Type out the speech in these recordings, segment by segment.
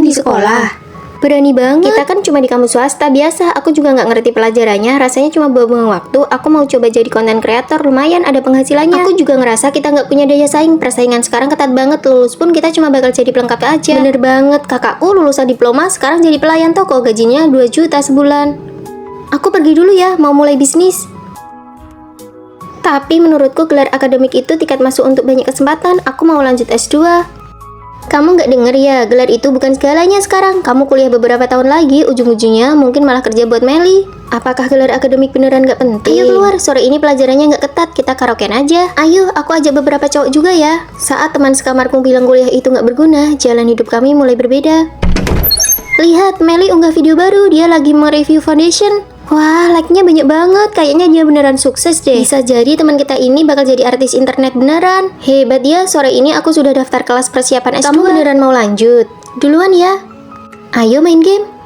di sekolah? Berani banget. Kita kan cuma di kampus swasta biasa. Aku juga nggak ngerti pelajarannya. Rasanya cuma buang-buang waktu. Aku mau coba jadi konten kreator. Lumayan ada penghasilannya. Aku juga ngerasa kita nggak punya daya saing. Persaingan sekarang ketat banget. Lulus pun kita cuma bakal jadi pelengkap aja. Bener banget. Kakakku lulusan diploma sekarang jadi pelayan toko. Gajinya 2 juta sebulan. Aku pergi dulu ya. Mau mulai bisnis. Tapi menurutku gelar akademik itu tiket masuk untuk banyak kesempatan. Aku mau lanjut S2. Kamu nggak denger ya, gelar itu bukan segalanya sekarang. Kamu kuliah beberapa tahun lagi, ujung-ujungnya mungkin malah kerja buat Meli. Apakah gelar akademik beneran nggak penting? Ayo keluar, sore ini pelajarannya nggak ketat, kita karaokean aja. Ayo, aku ajak beberapa cowok juga ya. Saat teman sekamarku bilang kuliah itu nggak berguna, jalan hidup kami mulai berbeda. Lihat, Meli unggah video baru, dia lagi mereview foundation. Wah, like-nya banyak banget. Kayaknya dia beneran sukses deh. Bisa jadi teman kita ini bakal jadi artis internet beneran. Hebat ya, sore ini aku sudah daftar kelas persiapan S2. Kamu beneran mau lanjut? Duluan ya. Ayo main game.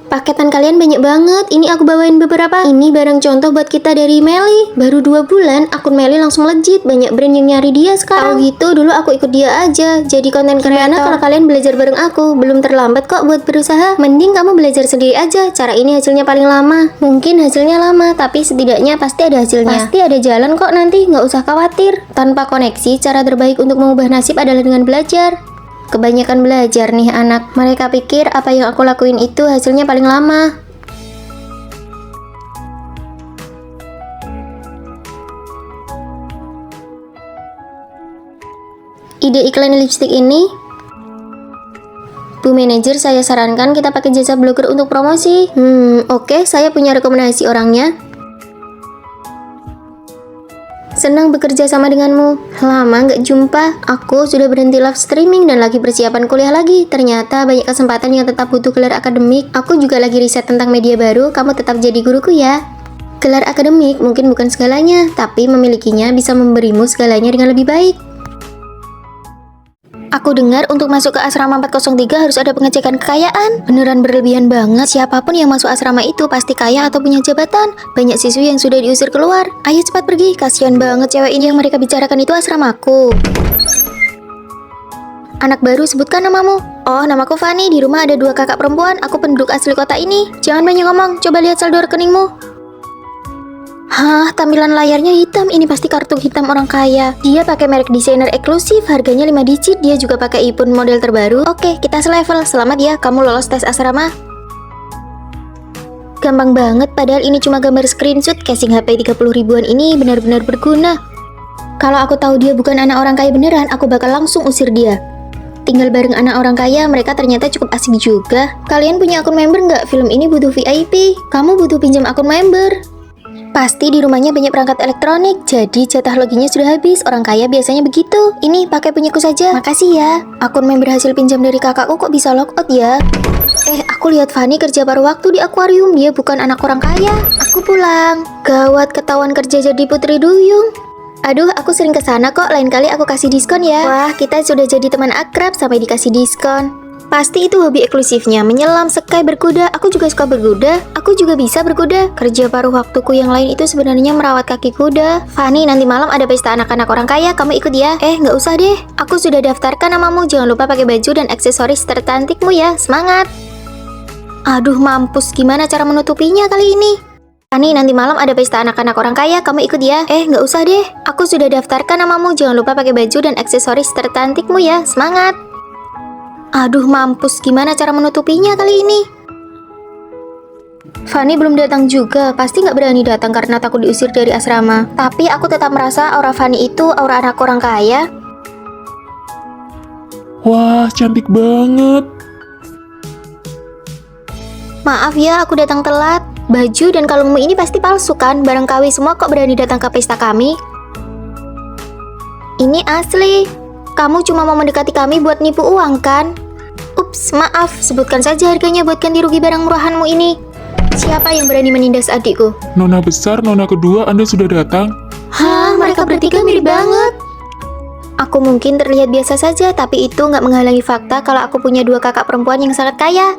Paketan kalian banyak banget. Ini aku bawain beberapa. Ini barang contoh buat kita dari Meli. Baru 2 bulan, akun Meli langsung legit. Banyak brand yang nyari dia sekarang. Tahu gitu, dulu aku ikut dia aja. Jadi konten kreator. Kalau kalian belajar bareng aku, belum terlambat kok buat berusaha. Mending kamu belajar sendiri aja. Cara ini hasilnya paling lama. Mungkin hasilnya lama, tapi setidaknya pasti ada hasilnya. Pasti ada jalan kok nanti, nggak usah khawatir. Tanpa koneksi, cara terbaik untuk mengubah nasib adalah dengan belajar. Kebanyakan belajar nih anak. Mereka pikir apa yang aku lakuin itu hasilnya paling lama. Ide iklan lipstick ini, Bu Manajer, saya sarankan kita pakai jasa blogger untuk promosi. Oke, saya punya rekomendasi orangnya. Senang bekerja sama denganmu. Lama nggak jumpa. Aku sudah berhenti live streaming dan lagi persiapan kuliah lagi. Ternyata banyak kesempatan yang tetap butuh gelar akademik. Aku juga lagi riset tentang media baru. Kamu tetap jadi guruku ya. Gelar akademik mungkin bukan segalanya, tapi memilikinya bisa memberimu segalanya dengan lebih baik. Aku dengar untuk masuk ke asrama 403 harus ada pengecekan kekayaan. Beneran berlebihan banget. Siapapun yang masuk asrama itu pasti kaya atau punya jabatan. Banyak siswi yang sudah diusir keluar. Ayo cepat pergi. Kasihan banget cewek ini. Yang mereka bicarakan itu asramaku. Anak baru, sebutkan namamu. Oh, namaku Fanny. Di rumah ada 2 kakak perempuan. Aku penduduk asli kota ini. Jangan banyak ngomong. Coba lihat saldo rekeningmu. Hah, tampilan layarnya hitam. Ini pasti kartu hitam orang kaya. Dia pakai merek desainer eksklusif, harganya 5 digit. Dia juga pakai iPhone model terbaru. Oke, kita selevel. Selamat ya, kamu lolos tes asrama. Gampang banget, padahal ini cuma gambar screenshot. Casing HP 30 ribuan ini benar-benar berguna. Kalau aku tahu dia bukan anak orang kaya beneran, aku bakal langsung usir dia. Tinggal bareng anak orang kaya, mereka ternyata cukup asik juga. Kalian punya akun member nggak? Film ini butuh VIP. Kamu butuh pinjam akun member. Pasti di rumahnya banyak perangkat elektronik, jadi jatah loginnya sudah habis. Orang kaya biasanya begitu. Ini pakai punyaku saja. Makasih ya. Akun member hasil pinjam dari kakakku kok bisa logout ya? Aku lihat Fanny kerja paruh waktu di akuarium. Dia bukan anak orang kaya. Aku pulang. Gawat, ketahuan kerja jadi putri duyung. Aduh, aku sering kesana kok. Lain kali aku kasih diskon ya. Wah, kita sudah jadi teman akrab sampai dikasih diskon. Pasti itu hobi eksklusifnya, menyelam, sky, berkuda. Aku juga suka berkuda. Aku juga bisa berkuda. Kerja paruh waktuku yang lain itu sebenarnya merawat kaki kuda. Fanny, nanti malam ada pesta anak-anak orang kaya. Kamu ikut ya? Nggak usah deh. Aku sudah daftarkan namamu. Jangan lupa pakai baju dan aksesoris tercantikmu ya. Semangat. Aduh, mampus. Gimana cara menutupinya kali ini? Fanny, nanti malam ada pesta anak-anak orang kaya. Kamu ikut ya? Nggak usah deh. Aku sudah daftarkan namamu. Jangan lupa pakai baju dan aksesoris tercantikmu ya. Semangat. Aduh, mampus. Gimana cara menutupinya kali ini? Fanny belum datang juga. Pasti nggak berani datang karena takut diusir dari asrama. Tapi aku tetap merasa aura Fanny itu aura anak orang kaya. Wah, cantik banget. Maaf ya, aku datang telat. Baju dan kalungmu ini pasti palsu kan? Barang KW semua kok berani datang ke pesta kami? Ini asli. Kamu cuma mau mendekati kami buat nipu uang kan? Ups, maaf. Sebutkan saja harganya buat ganti rugi barang murahanmu ini. Siapa yang berani menindas adikku? Nona besar, nona kedua, Anda sudah datang? Hah, mereka bertiga mirip banget. Aku mungkin terlihat biasa saja, tapi itu nggak menghalangi fakta kalau aku punya 2 kakak perempuan yang sangat kaya.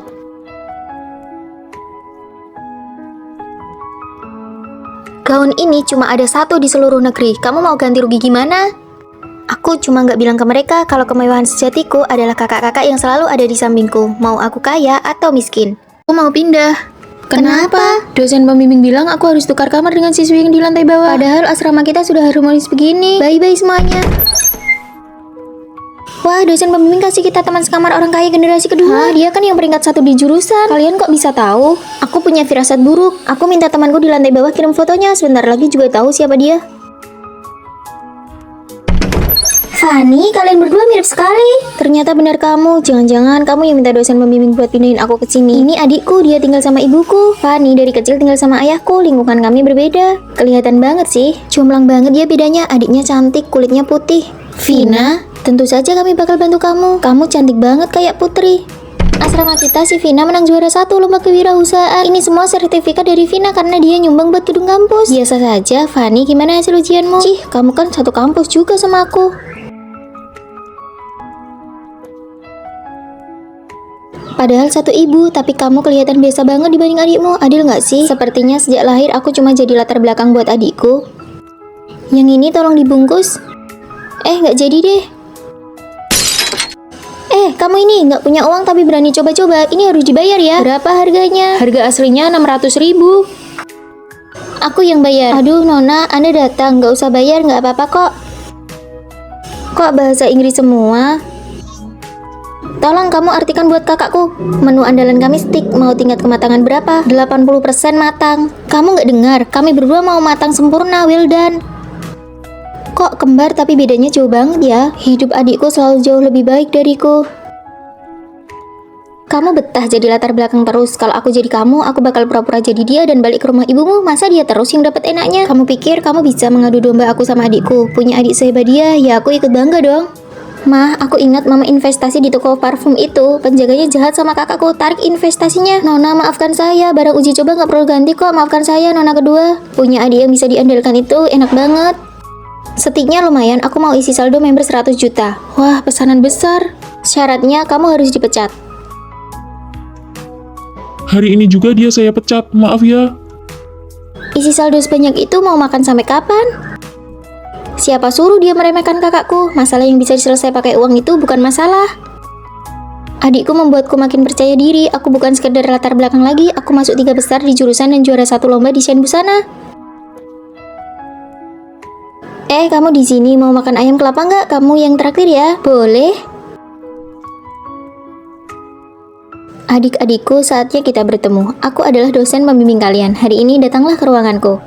Gaun ini cuma ada 1 di seluruh negeri. Kamu mau ganti rugi gimana? Aku cuma nggak bilang ke mereka kalau kemewahan sejatiku adalah kakak-kakak yang selalu ada di sampingku, mau aku kaya atau miskin. Aku mau pindah. Kenapa? Dosen pembimbing bilang aku harus tukar kamar dengan siswi yang di lantai bawah. Padahal asrama kita sudah harmonis begini. Bye-bye semuanya. Wah, dosen pembimbing kasih kita teman sekamar orang kaya generasi kedua. Dia kan yang peringkat 1 di jurusan. Kalian kok bisa tahu? Aku punya firasat buruk. Aku minta temanku di lantai bawah kirim fotonya. Sebentar lagi juga tahu siapa dia. Fanny, kalian berdua mirip sekali. Ternyata benar kamu. Jangan-jangan kamu yang minta dosen pembimbing buat pindahin aku ke sini. Ini adikku, dia tinggal sama ibuku. Fanny dari kecil tinggal sama ayahku. Lingkungan kami berbeda. Kelihatan banget sih. Jomplang banget ya bedanya. Adiknya cantik, kulitnya putih. Vina, tentu saja kami bakal bantu kamu. Kamu cantik banget kayak putri. Asrama kita si Vina menang juara 1 lomba kewirausahaan. Ini semua sertifikat dari Vina karena dia nyumbang buat gedung kampus. Biasa saja. Fanny, gimana hasil ujianmu? Cih, kamu kan satu kampus juga sama aku. Padahal satu ibu, tapi kamu kelihatan biasa banget dibanding adikmu. Adil nggak sih? Sepertinya sejak lahir aku cuma jadi latar belakang buat adikku. Yang ini tolong dibungkus. Nggak jadi deh. Kamu ini nggak punya uang tapi berani coba-coba. Ini harus dibayar ya. Berapa harganya? Harga aslinya 600.000. Aku yang bayar. Aduh Nona, Anda datang. Nggak usah bayar, nggak apa-apa kok. Kok bahasa Inggris semua? Tolong kamu artikan buat kakakku. Menu andalan kami steak, mau tingkat kematangan berapa? 80% matang. Kamu nggak dengar? Kami berdua mau matang sempurna, well done. Kok kembar tapi bedanya jauh banget ya? Hidup adikku selalu jauh lebih baik dariku. Kamu betah jadi latar belakang terus. Kalau aku jadi kamu, aku bakal pura-pura jadi dia dan balik ke rumah ibumu. Masa dia terus yang dapat enaknya? Kamu pikir kamu bisa mengadu domba aku sama adikku? Punya adik sehebat dia, ya aku ikut bangga dong. Mah, aku ingat mama investasi di toko parfum itu. Penjaganya jahat sama kakakku, tarik investasinya. Nona, maafkan saya. Barang uji coba nggak perlu ganti kok. Maafkan saya, Nona kedua. Punya adik yang bisa diandalkan itu enak banget. Setiknya lumayan, aku mau isi saldo member 100 juta. Wah, pesanan besar. Syaratnya kamu harus dipecat. Hari ini juga dia saya pecat, maaf ya. Isi saldo sebanyak itu mau makan sampai kapan? Siapa suruh dia meremehkan kakakku? Masalah yang bisa diselesaikan pakai uang itu bukan masalah. Adikku membuatku makin percaya diri. Aku bukan sekedar latar belakang lagi. Aku masuk 3 besar di jurusan dan juara 1 lomba desain busana. Kamu di sini mau makan ayam kelapa nggak? Kamu yang traktir ya? Boleh. Adik-adikku, saatnya kita bertemu. Aku adalah dosen pembimbing kalian. Hari ini datanglah ke ruanganku.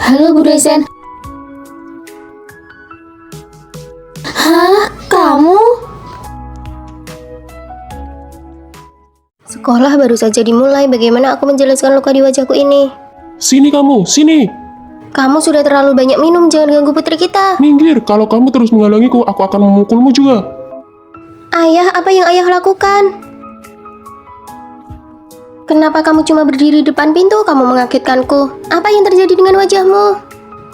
Halo Bu dosen. Hah? Kamu? Sekolah baru saja dimulai. Bagaimana aku menjelaskan luka di wajahku ini? Sini kamu, sini. Kamu sudah terlalu banyak minum. Jangan ganggu putri kita. Minggir, kalau kamu terus menghalangiku, aku akan memukulmu juga. Ayah, apa yang ayah lakukan? Kenapa kamu cuma berdiri depan pintu? Kamu mengagetkanku. Apa yang terjadi dengan wajahmu?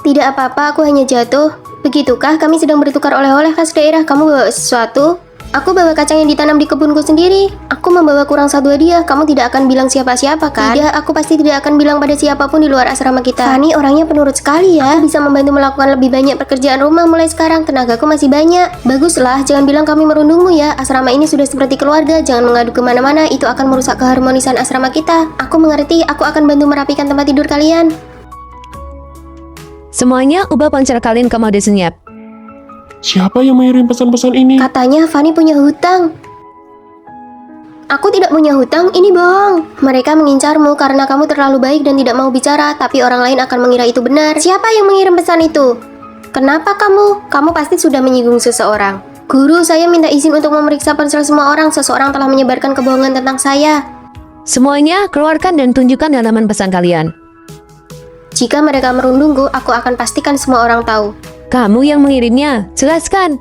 Tidak apa-apa, aku hanya jatuh. Begitukah? Kami sedang bertukar oleh-oleh khas daerah. Kamu bawa sesuatu? Aku bawa kacang yang ditanam di kebunku sendiri. Aku membawa kurang 1 hadiah. Kamu tidak akan bilang siapa-siapa kan? Tidak, aku pasti tidak akan bilang pada siapapun di luar asrama kita. Fanny orangnya penurut sekali ya. Aku bisa membantu melakukan lebih banyak pekerjaan rumah mulai sekarang. Tenagaku masih banyak. Baguslah, jangan bilang kami merundungmu ya. Asrama ini sudah seperti keluarga. Jangan mengadu kemana-mana. Itu akan merusak keharmonisan asrama kita. Aku mengerti. Aku akan bantu merapikan tempat tidur kalian. Semuanya ubah ponsel kalian ke mode senyap. Siapa yang mengirim pesan-pesan ini? Katanya Fanny punya hutang. Aku tidak punya hutang, ini bohong. Mereka mengincarmu karena kamu terlalu baik dan tidak mau bicara, tapi orang lain akan mengira itu benar. Siapa yang mengirim pesan itu? Kenapa kamu? Kamu pasti sudah menyinggung seseorang. Guru, saya minta izin untuk memeriksa ponsel semua orang. Seseorang telah menyebarkan kebohongan tentang saya. Semuanya keluarkan dan tunjukkan halaman pesan kalian. Jika mereka merundungku, aku akan pastikan semua orang tahu. Kamu yang mengirimnya, jelaskan.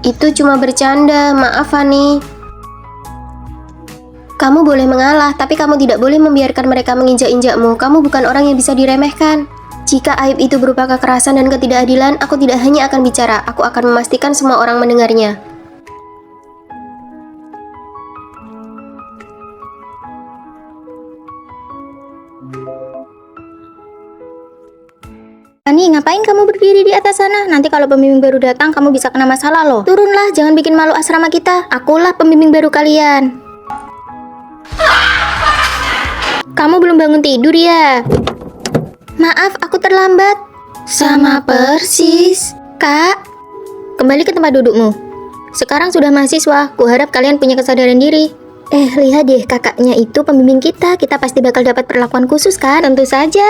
Itu cuma bercanda, maaf Fanny. Kamu boleh mengalah, tapi kamu tidak boleh membiarkan mereka menginjak-injakmu. Kamu bukan orang yang bisa diremehkan. Jika aib itu berupa kekerasan dan ketidakadilan, aku tidak hanya akan bicara, aku akan memastikan semua orang mendengarnya. ngapain kamu berdiri di atas sana? Nanti kalau pembimbing baru datang, kamu bisa kena masalah loh. Turunlah, jangan bikin malu asrama kita. Akulah pembimbing baru kalian. Kamu belum bangun tidur ya? Maaf, aku terlambat. Sama persis. Kak, kembali ke tempat dudukmu. Sekarang sudah mahasiswa, kuharap kalian punya kesadaran diri. Lihat deh, kakaknya itu pembimbing kita. Kita pasti bakal dapat perlakuan khusus kan? Tentu saja.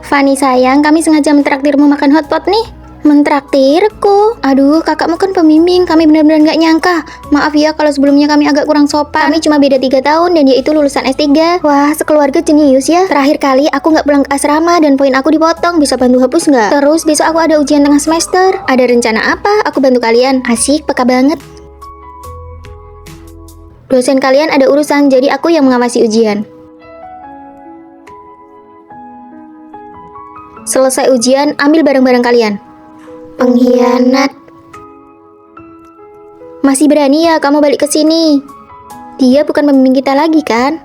Fanny sayang, kami sengaja mentraktirmu makan hotpot nih. Mentraktirku? Aduh, kakakmu kan pembimbing. Kami benar-benar gak nyangka. Maaf ya kalau sebelumnya kami agak kurang sopan. Kami cuma beda 3 tahun dan dia itu lulusan S3. Wah, sekeluarga jenius ya. Terakhir kali aku gak pulang ke asrama dan poin aku dipotong. Bisa bantu hapus gak? Terus besok aku ada ujian tengah semester. Ada rencana apa? Aku bantu kalian. Asik, peka banget. Dosen kalian ada urusan, jadi aku yang mengawasi ujian. Selesai ujian, ambil barang-barang kalian. Pengkhianat. Masih berani ya kamu balik ke sini? Dia bukan pembimbing kita lagi kan?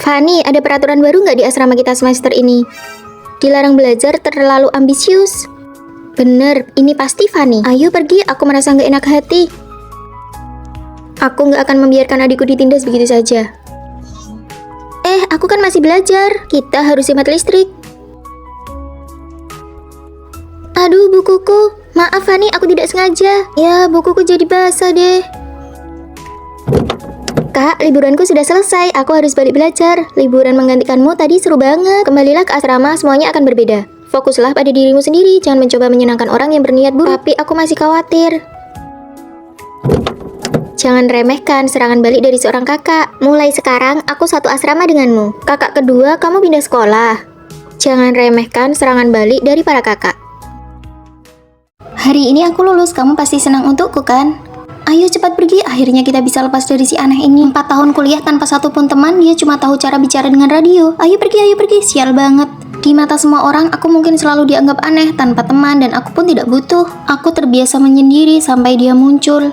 Fanny, ada peraturan baru nggak di asrama kita semester ini? Dilarang belajar terlalu ambisius. Bener, ini pasti Fanny. Ayo pergi, aku merasa nggak enak hati. Aku nggak akan membiarkan adikku ditindas begitu saja. Aku kan masih belajar. Kita harus hemat listrik. Aduh, bukuku. Maaf Fanny, aku tidak sengaja. Ya, bukuku jadi basah deh. Kak, liburanku sudah selesai. Aku harus balik belajar. Liburan menggantikanmu tadi seru banget. Kembalilah ke asrama, semuanya akan berbeda. Fokuslah pada dirimu sendiri. Jangan mencoba menyenangkan orang yang berniat buruk. Tapi aku masih khawatir. Jangan remehkan serangan balik dari seorang kakak. Mulai sekarang, aku satu asrama denganmu. Kakak kedua, kamu pindah sekolah. Jangan remehkan serangan balik dari para kakak. Hari ini aku lulus, kamu pasti senang untukku kan? Ayo cepat pergi, akhirnya kita bisa lepas dari si aneh ini. 4 tahun kuliah tanpa satupun teman, dia cuma tahu cara bicara dengan radio. Ayo pergi, sial banget. Di mata semua orang, aku mungkin selalu dianggap aneh, tanpa teman, dan aku pun tidak butuh. Aku terbiasa menyendiri sampai dia muncul.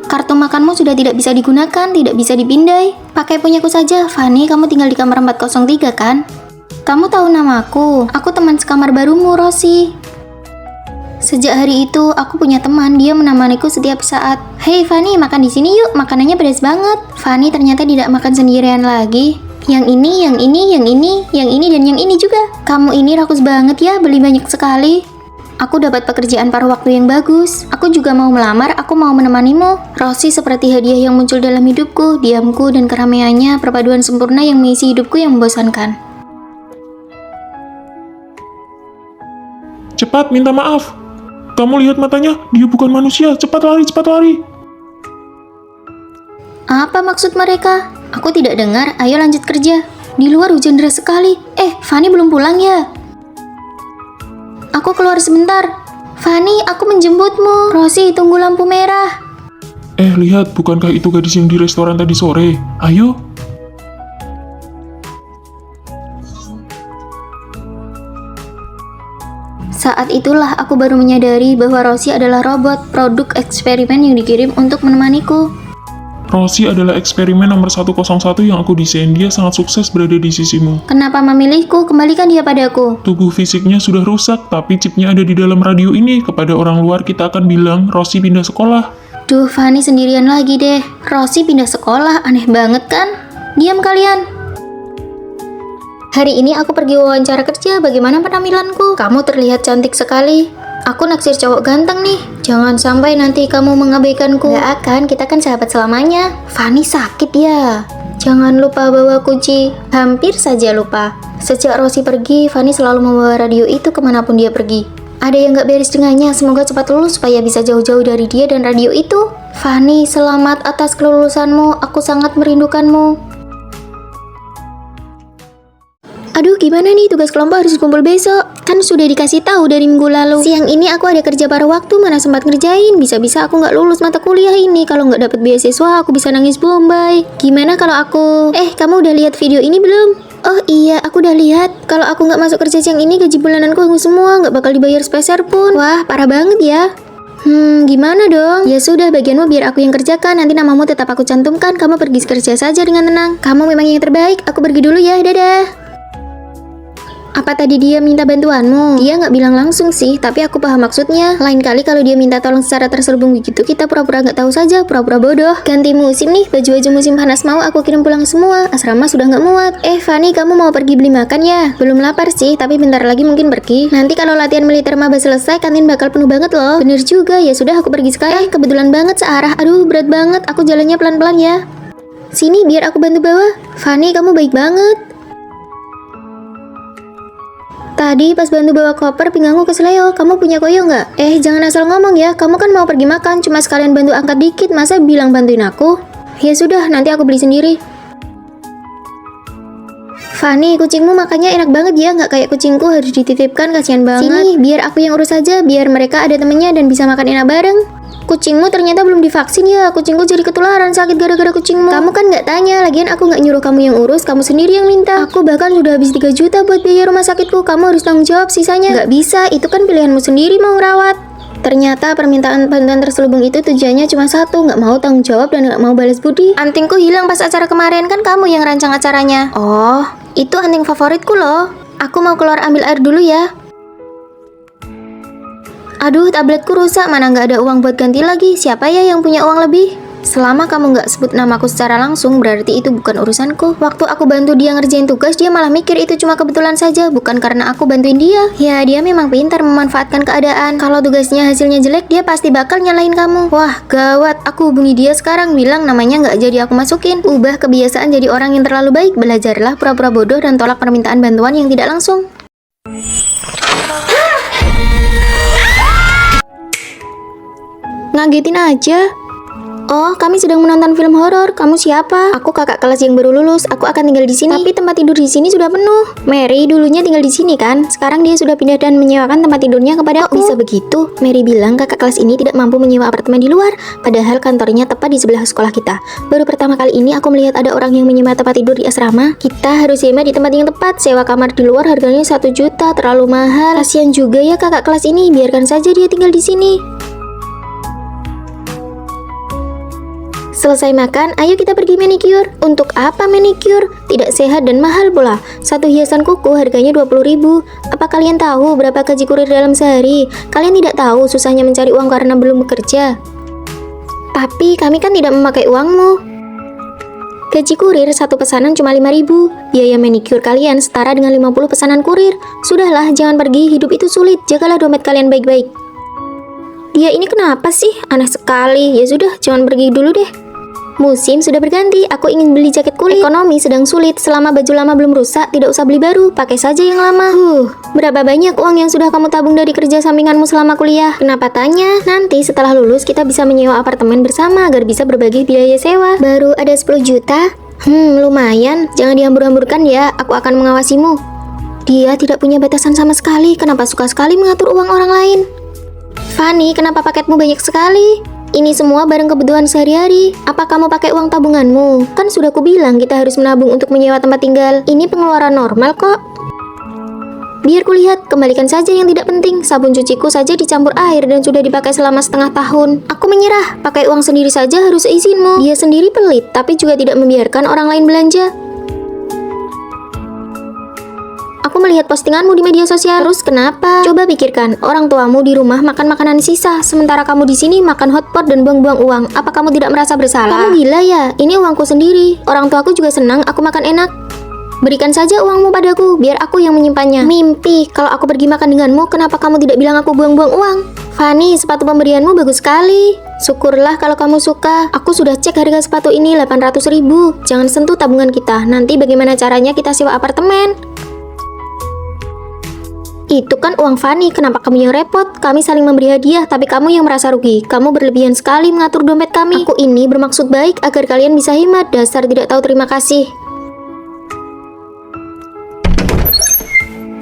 Kartu makanmu sudah tidak bisa digunakan, tidak bisa dipindai. Pakai punyaku saja. Fanny, kamu tinggal di kamar 403 kan? Kamu tahu namaku. Aku teman sekamar barumu, Rosie. Sejak hari itu, aku punya teman. Dia menemaniku setiap saat. Hei Fanny, makan di sini yuk. Makanannya pedas banget. Fanny ternyata tidak makan sendirian lagi. Yang ini, yang ini, yang ini, yang ini, dan yang ini juga. Kamu ini rakus banget ya, beli banyak sekali. Aku dapat pekerjaan paruh waktu yang bagus. Aku juga mau melamar, aku mau menemanimu. Rosie seperti hadiah yang muncul dalam hidupku. Diamku dan keramaiannya, perpaduan sempurna yang mengisi hidupku yang membosankan. Cepat, minta maaf. Kamu lihat matanya, dia bukan manusia. Cepat lari, cepat lari. Apa maksud mereka? Aku tidak dengar, ayo lanjut kerja. Di luar hujan deras sekali. Fanny belum pulang ya? Aku keluar sebentar. Fanny, aku menjemputmu. Rosie, tunggu lampu merah. Lihat, bukankah itu gadis yang di restoran tadi sore? Ayo. Saat itulah aku baru menyadari bahwa Rosie adalah robot, produk eksperimen yang dikirim untuk menemaniku. Rosie adalah eksperimen nomor 101 yang aku desain. Dia sangat sukses berada di sisimu. Kenapa memilihku? Kembalikan dia padaku. Tubuh fisiknya sudah rusak, tapi chipnya ada di dalam radio ini. Kepada orang luar kita akan bilang, Rosie pindah sekolah. Duh, Fanny sendirian lagi deh. Rosie pindah sekolah, aneh banget kan? Diam kalian. Hari ini aku pergi wawancara kerja, bagaimana penampilanku? Kamu terlihat cantik sekali. Aku naksir cowok ganteng nih. Jangan sampai nanti kamu mengabaikanku. Gak akan, kita kan sahabat selamanya. Fanny sakit ya. Jangan lupa bawa kunci. Hampir saja lupa. Sejak Rosie pergi, Fanny selalu membawa radio itu kemanapun dia pergi. Ada yang gak beres dengannya, semoga cepat lulus supaya bisa jauh-jauh dari dia dan radio itu. Fanny, selamat atas kelulusanmu. Aku sangat merindukanmu. Aduh, gimana nih, tugas kelompok harus kumpul besok. Kan sudah dikasih tahu dari minggu lalu. Siang ini aku ada kerja paruh waktu, mana sempat ngerjain. Bisa-bisa aku nggak lulus mata kuliah ini. Kalau nggak dapet beasiswa, aku bisa nangis bombay. Gimana kalau aku... kamu udah lihat video ini belum? Oh iya, aku udah lihat. Kalau aku nggak masuk kerja siang ini, gaji bulananku hangus semua. Nggak bakal dibayar sepeser pun. Wah, parah banget ya. Gimana dong? Ya sudah, bagianmu biar aku yang kerjakan. Nanti namamu tetap aku cantumkan. Kamu pergi kerja saja dengan tenang. Kamu memang yang terbaik. Aku pergi dulu ya, dadah. Apa tadi dia minta bantuanmu? Dia nggak bilang langsung sih, tapi aku paham maksudnya. Lain kali kalau dia minta tolong secara terselubung begitu, kita pura-pura nggak tahu saja, pura-pura bodoh. Ganti musim nih, baju-baju musim panas mau aku kirim pulang semua. Asrama sudah nggak muat. Fanny, kamu mau pergi beli makan ya? Belum lapar sih, tapi bentar lagi mungkin pergi. Nanti kalau latihan militer maba selesai, kantin bakal penuh banget loh. Bener juga, ya sudah aku pergi sekarang. Kebetulan banget searah. Aduh, berat banget. Aku jalannya pelan-pelan ya. Sini, biar aku bantu bawa. Fanny, kamu baik banget. Tadi pas bantu bawa koper pinggangku keseleo. Kamu punya koyo nggak? Jangan asal ngomong ya. Kamu kan mau pergi makan, cuma sekalian bantu angkat dikit. Masa bilang bantuin aku? Ya sudah, nanti aku beli sendiri. Fanny, kucingmu makannya enak banget ya. Nggak kayak kucingku harus dititipkan, kasihan banget. Sini, biar aku yang urus aja. Biar mereka ada temennya dan bisa makan enak bareng. Kucingmu ternyata belum divaksin ya. Kucingku jadi ketularan sakit gara-gara kucingmu. Kamu kan nggak tanya. Lagian aku nggak nyuruh kamu yang urus. Kamu sendiri yang minta. Aku bahkan sudah habis 3 juta buat biaya rumah sakitku. Kamu harus tanggung jawab sisanya. Nggak bisa. Itu kan pilihanmu sendiri mau ngerawat. Ternyata permintaan bantuan terselubung itu tujuannya cuma satu. Nggak mau tanggung jawab dan nggak mau balas budi. Antingku hilang pas acara kemarin. Kan kamu yang rancang acaranya. Oh, itu anting favoritku loh. Aku mau keluar ambil air dulu ya. Aduh, tabletku rusak, mana nggak ada uang buat ganti lagi. Siapa ya yang punya uang lebih? Selama kamu nggak sebut namaku secara langsung, berarti itu bukan urusanku. Waktu aku bantu dia ngerjain tugas, dia malah mikir itu cuma kebetulan saja, bukan karena aku bantuin dia. Ya, dia memang pintar memanfaatkan keadaan. Kalau tugasnya hasilnya jelek, dia pasti bakal nyalain kamu. Wah, gawat. Aku hubungi dia sekarang, bilang namanya nggak jadi aku masukin. Ubah kebiasaan jadi orang yang terlalu baik. Belajarlah pura-pura bodoh dan tolak permintaan bantuan yang tidak langsung. Ngagetin aja. Oh, kami sedang menonton film horor. Kamu siapa? Aku kakak kelas yang baru lulus. Aku akan tinggal di sini. Tapi tempat tidur di sini sudah penuh. Mary dulunya tinggal di sini kan? Sekarang dia sudah pindah dan menyewakan tempat tidurnya kepada aku. Bisa begitu? Mary bilang kakak kelas ini tidak mampu menyewa apartemen di luar. Padahal kantornya tepat di sebelah sekolah kita. Baru pertama kali ini aku melihat ada orang yang menyewa tempat tidur di asrama. Kita harus sewa di tempat yang tepat. Sewa kamar di luar harganya 1 juta. Terlalu mahal. Kasian juga ya kakak kelas ini. Biarkan saja dia tinggal di sini. Selesai makan, ayo kita pergi manicure. Untuk apa manicure? Tidak sehat dan mahal pula. Satu hiasan kuku harganya 20.000. Apa kalian tahu berapa gaji kurir dalam sehari? Kalian tidak tahu susahnya mencari uang karena belum bekerja. Tapi kami kan tidak memakai uangmu. Gaji kurir satu pesanan cuma 5.000. Biaya manicure kalian setara dengan 50 pesanan kurir. Sudahlah, jangan pergi, hidup itu sulit. Jagalah dompet kalian baik-baik. Dia ini kenapa sih? Aneh sekali. Ya sudah, jangan pergi dulu deh. Musim sudah berganti, aku ingin beli jaket kulit. Ekonomi sedang sulit, selama baju lama belum rusak, tidak usah beli baru, pakai saja yang lama. Berapa banyak uang yang sudah kamu tabung dari kerja sampinganmu selama kuliah? Kenapa tanya? Nanti setelah lulus kita bisa menyewa apartemen bersama agar bisa berbagi biaya sewa. Baru ada 10 juta? Lumayan, jangan dihambur-hamburkan ya, aku akan mengawasimu. Dia tidak punya batasan sama sekali, kenapa suka sekali mengatur uang orang lain? Fanny, kenapa paketmu banyak sekali? Ini semua barang kebutuhan sehari-hari. Apa kamu pakai uang tabunganmu? Kan sudah kubilang kita harus menabung untuk menyewa tempat tinggal. Ini pengeluaran normal kok. Biar kulihat, kembalikan saja yang tidak penting. Sabun cuciku saja dicampur air dan sudah dipakai selama setengah tahun. Aku menyerah, pakai uang sendiri saja harus izinmu. Dia sendiri pelit, tapi juga tidak membiarkan orang lain belanja. Aku melihat postinganmu di media sosial. Terus kenapa? Coba pikirkan, orang tuamu di rumah makan makanan sisa, sementara kamu di sini makan hotpot dan buang-buang uang. Apa kamu tidak merasa bersalah? Kamu gila ya? Ini uangku sendiri. Orang tuaku juga senang aku makan enak. Berikan saja uangmu padaku, biar aku yang menyimpannya. Mimpi, kalau aku pergi makan denganmu, kenapa kamu tidak bilang aku buang-buang uang? Fanny, sepatu pemberianmu bagus sekali. Syukurlah kalau kamu suka. Aku sudah cek harga sepatu ini 800.000. Jangan sentuh tabungan kita. Nanti bagaimana caranya kita sewa apartemen? Itu kan uang Fanny, kenapa kamu yang repot? Kami saling memberi hadiah, tapi kamu yang merasa rugi. Kamu berlebihan sekali mengatur dompet kami. Aku ini bermaksud baik agar kalian bisa hemat. Dasar tidak tahu terima kasih.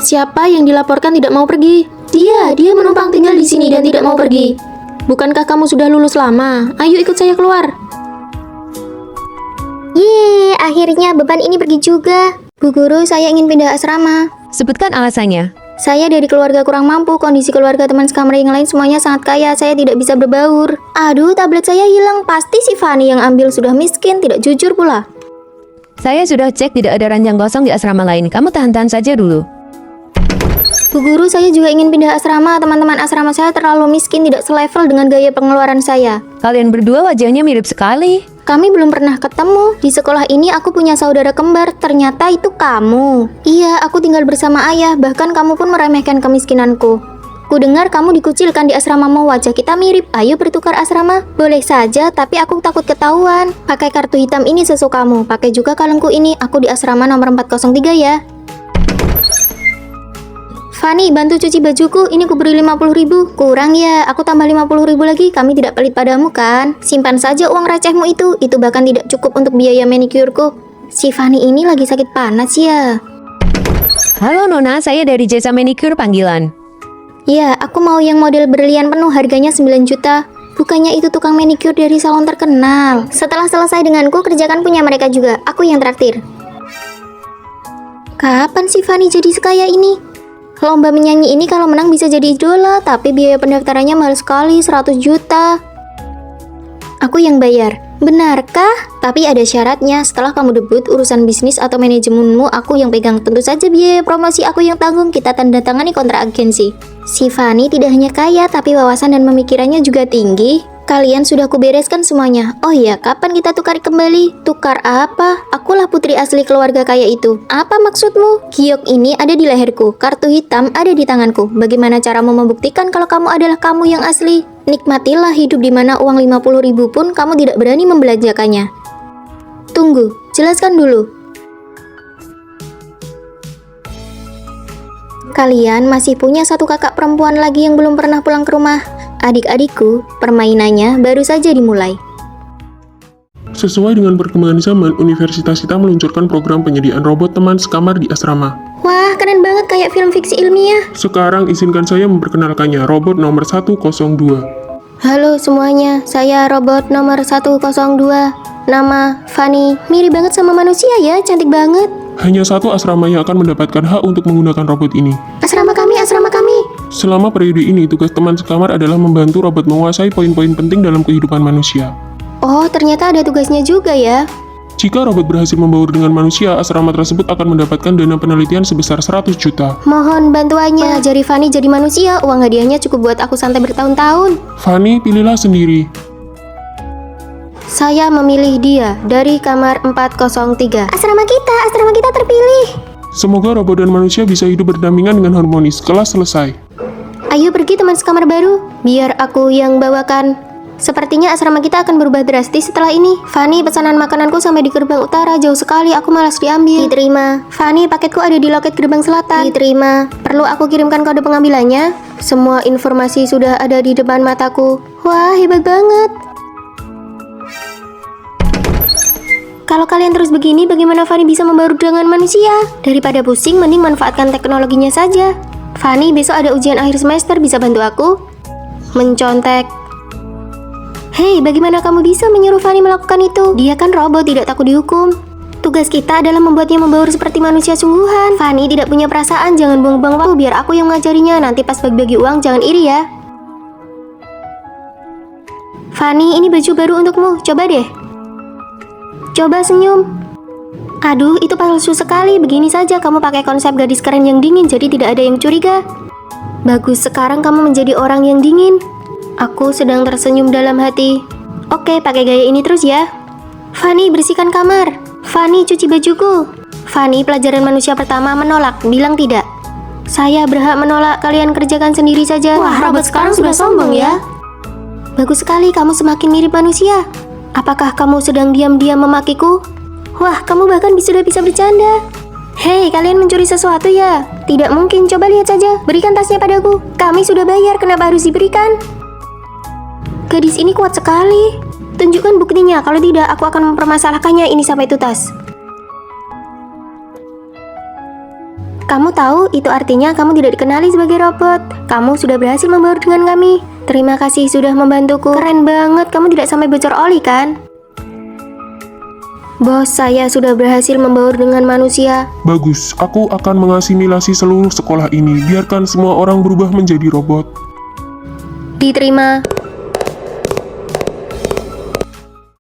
Siapa yang dilaporkan tidak mau pergi? Dia menumpang tinggal di sini dan tidak mau pergi. Bukankah kamu sudah lulus lama? Ayo ikut saya keluar. Yeay, akhirnya beban ini pergi juga. Bu Guru, saya ingin pindah asrama. Sebutkan alasannya. Saya dari keluarga kurang mampu, kondisi keluarga teman sekamar yang lain semuanya sangat kaya, saya tidak bisa berbaur. Aduh, tablet saya hilang, pasti si Fanny yang ambil, sudah miskin, tidak jujur pula. Saya sudah cek tidak ada ranjang kosong di asrama lain. Kamu tahan-tahan saja dulu. Bu Guru, saya juga ingin pindah asrama. Teman-teman asrama saya terlalu miskin, tidak selevel dengan gaya pengeluaran saya. Kalian berdua wajahnya mirip sekali. Kami belum pernah ketemu. Di sekolah ini aku punya saudara kembar. Ternyata itu kamu. Iya, aku tinggal bersama ayah. Bahkan kamu pun meremehkan kemiskinanku. Ku dengar kamu dikucilkan di asramamu. Wajah kita mirip. Ayo bertukar asrama. Boleh saja, tapi aku takut ketahuan. Pakai kartu hitam ini sesukamu. Pakai juga kalungku ini. Aku di asrama nomor 403 ya. Fanny, bantu cuci bajuku. Ini ku beri 50.000. Kurang ya, aku tambah 50.000 lagi. Kami tidak pelit padamu kan? Simpan saja uang recehmu itu. Itu bahkan tidak cukup untuk biaya manikurku. Si Fanny ini lagi sakit panas ya. Halo Nona, saya dari jasa manicure panggilan. Ya, aku mau yang model berlian penuh, harganya 9 juta. Bukannya itu tukang manicure dari salon terkenal. Setelah selesai denganku, kerjakan punya mereka juga. Aku yang traktir. Kapan si Fanny jadi sekaya ini? Lomba menyanyi ini kalau menang bisa jadi idola, tapi biaya pendaftarannya mahal sekali, 100 juta. Aku yang bayar. Benarkah? Tapi ada syaratnya. Setelah kamu debut, urusan bisnis atau manajemenmu aku yang pegang. Tentu saja biaya promosi aku yang tanggung. Kita tanda tangani kontrak agensi. Si Fanny tidak hanya kaya, tapi wawasan dan pemikirannya juga tinggi. Kalian sudah kubereskan semuanya. Oh iya, kapan kita tukar kembali? Tukar apa? Akulah putri asli keluarga kaya itu. Apa maksudmu? Giok ini ada di leherku, kartu hitam ada di tanganku. Bagaimana caramu membuktikan kalau kamu adalah kamu yang asli? Nikmatilah hidup di mana uang 50.000 pun kamu tidak berani membelanjakannya. Tunggu, jelaskan dulu. Kalian masih punya satu kakak perempuan lagi yang belum pernah pulang ke rumah. Adik-adikku, permainannya baru saja dimulai. Sesuai dengan perkembangan zaman, universitas kita meluncurkan program penyediaan robot teman sekamar di asrama. Wah, keren banget kayak film fiksi ilmiah. Sekarang izinkan saya memperkenalkannya, robot nomor 102. Halo semuanya, saya robot nomor 102. Nama Fanny, mirip banget sama manusia ya, cantik banget. Hanya satu asrama yang akan mendapatkan hak untuk menggunakan robot ini. Asrama kami, asrama kami. Selama periode ini, tugas teman sekamar adalah membantu robot menguasai poin-poin penting dalam kehidupan manusia. Oh, ternyata ada tugasnya juga ya. Jika robot berhasil membaur dengan manusia, asrama tersebut akan mendapatkan dana penelitian sebesar 100 juta. Mohon bantuannya. Mengajari Fanny jadi manusia, uang hadiahnya cukup buat aku santai bertahun-tahun. Fanny, pilihlah sendiri. Saya memilih dia dari kamar 403. Asrama kita terpilih. Semoga robot dan manusia bisa hidup berdampingan dengan harmonis. Kelas selesai. Ayo pergi teman sekamar baru, biar aku yang bawakan. Sepertinya asrama kita akan berubah drastis setelah ini. Fanny, pesanan makananku sampai di gerbang utara, jauh sekali, aku malas diambil. Diterima. Fanny, paketku ada di loket gerbang selatan. Diterima. Perlu aku kirimkan kode pengambilannya? Semua informasi sudah ada di depan mataku. Wah, hebat banget. Kalau kalian terus begini, bagaimana Fanny bisa membaur dengan manusia? Daripada pusing, mending manfaatkan teknologinya saja. Fanny, besok ada ujian akhir semester, bisa bantu aku? Mencontek. Hei, bagaimana kamu bisa menyuruh Fanny melakukan itu? Dia kan robot, tidak takut dihukum. Tugas kita adalah membuatnya membaur seperti manusia sungguhan. Fanny tidak punya perasaan, jangan buang-buang waktu, biar aku yang mengajarinya. Nanti pas bagi-bagi uang, jangan iri ya. Fanny, ini baju baru untukmu, coba deh. Coba senyum. Aduh, itu palsu sekali. Begini saja, kamu pakai konsep gadis keren yang dingin, jadi tidak ada yang curiga. Bagus, sekarang kamu menjadi orang yang dingin. Aku sedang tersenyum dalam hati. Oke, pakai gaya ini terus ya. Fanny, bersihkan kamar. Fanny, cuci bajuku. Fanny, pelajaran manusia pertama menolak, bilang tidak. Saya berhak menolak, kalian kerjakan sendiri saja. Wah, robot sekarang sudah sombong ya. Bagus sekali, kamu semakin mirip manusia. Apakah kamu sedang diam-diam memakiku? Wah, kamu bahkan sudah bisa bercanda. Hei, kalian mencuri sesuatu ya? Tidak mungkin, coba lihat saja. Berikan tasnya padaku. Kami sudah bayar, kenapa harus diberikan? Gadis ini kuat sekali. Tunjukkan buktinya, kalau tidak aku akan mempermasalahkannya ini sampai tuntas. Kamu tahu, itu artinya kamu tidak dikenali sebagai robot. Kamu sudah berhasil membaur dengan kami. Terima kasih sudah membantuku. Keren banget, kamu tidak sampai bocor oli kan? Bos, saya sudah berhasil membaur dengan manusia. Bagus, aku akan mengasimilasi seluruh sekolah ini. Biarkan semua orang berubah menjadi robot. Diterima.